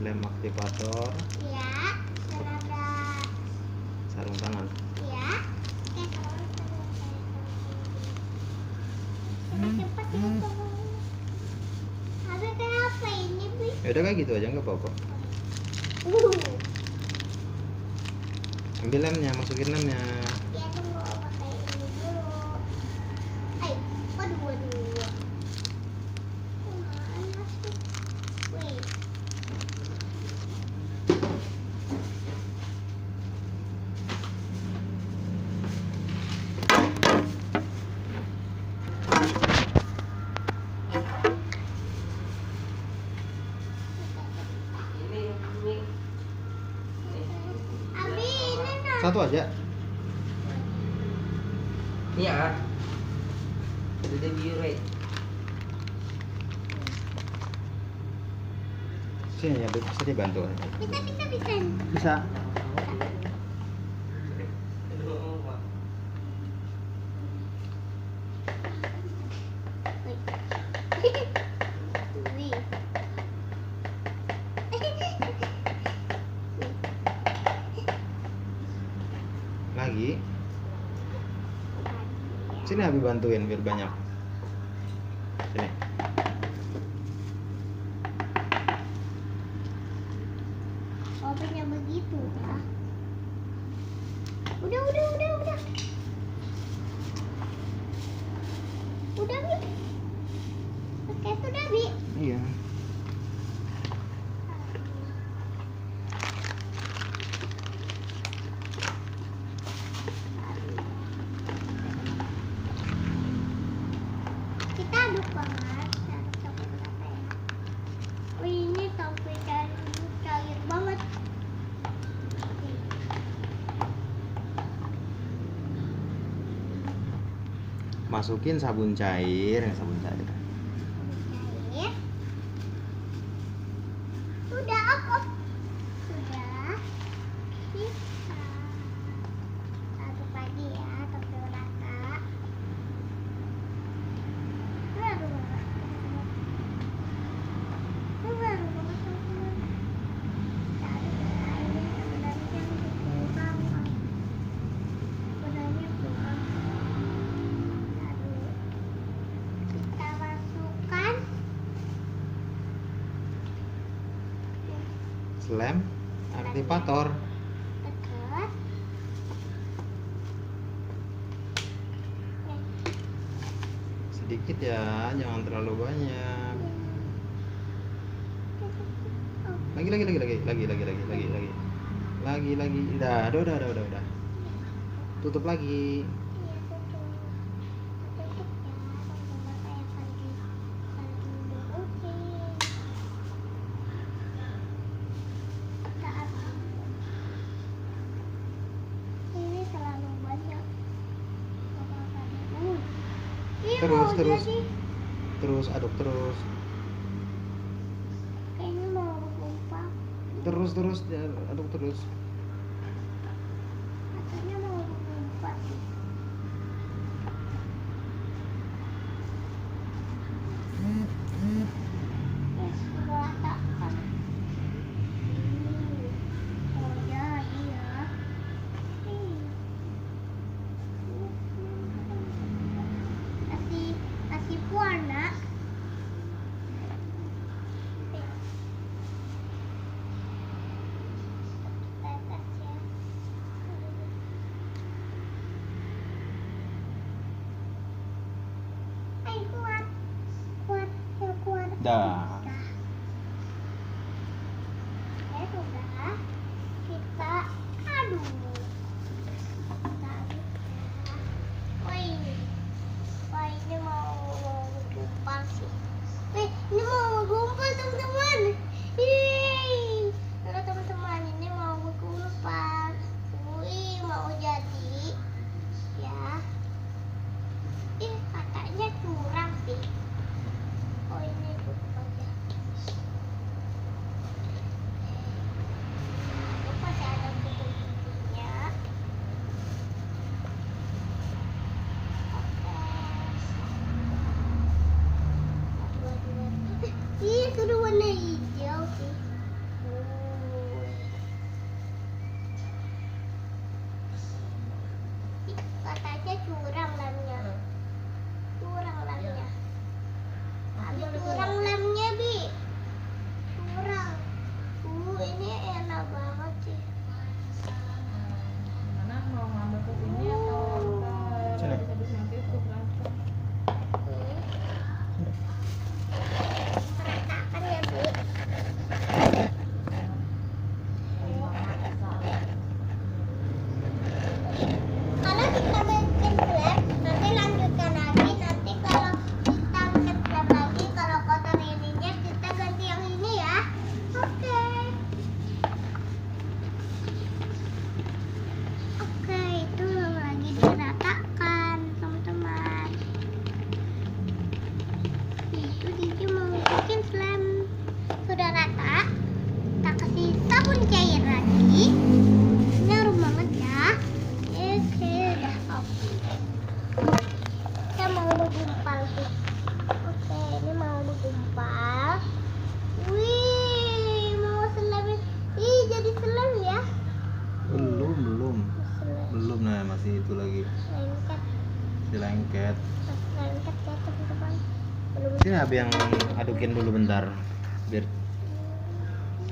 lem aktivator. Ya, dan ada Sarung tangan. ya. Cepat ya. Ada kenapa ini, Bi? Ya udah kayak gitu aja nggak apa-apa. Ambil lemnya, masukin lemnya. Ya, tunggu pakai ini dulu. Waduh, waduh. Mana sih? Wih. Abi, ini nah. Satu aja. Iya. Ada biru. Sini ya, bisa dibantu. Bisa. Bisa. Wih. Lagi. Sini Abi bantuin biar banyak. Sini. Opennya begitu ya. Udah. Udah, Bi. Oke, sudah, Bi. Iya. Kita aduk banget. Aduk sampai berapa ya? Oh, ini sampai cair banget. Masukin sabun cair, sabun cair. Cair. Sudah, off. Sudah. Kita aduk lagi ya sampai rata. Baru banget. Kita aduk lagi sebenarnya kurang. Sebenarnya kurang. Kita masukkan Lem aktivator. dekat. Sedikit ya, jangan terlalu banyak. Lagi. Udah. Tutup lagi. Ini terlalu banyak. Terus aduk terus. Kayaknya mau berubah. Terus aduk terus. Katanya mau berubah. Sudah ratakan. Oh ya, iya. Kasih warna. Kuat. Dah. Sudah. Kita aduk. Wah, ini mau gumpal sih. Ini mau gumpal teman-teman. Halo teman-teman, ini mau gumpal. Wih, mau jadi. Ya. Katanya curang sih. Oh, ini tutup aja. lengket. lengket ya teman-teman. Belum Sini Abi yang adukin dulu bentar biar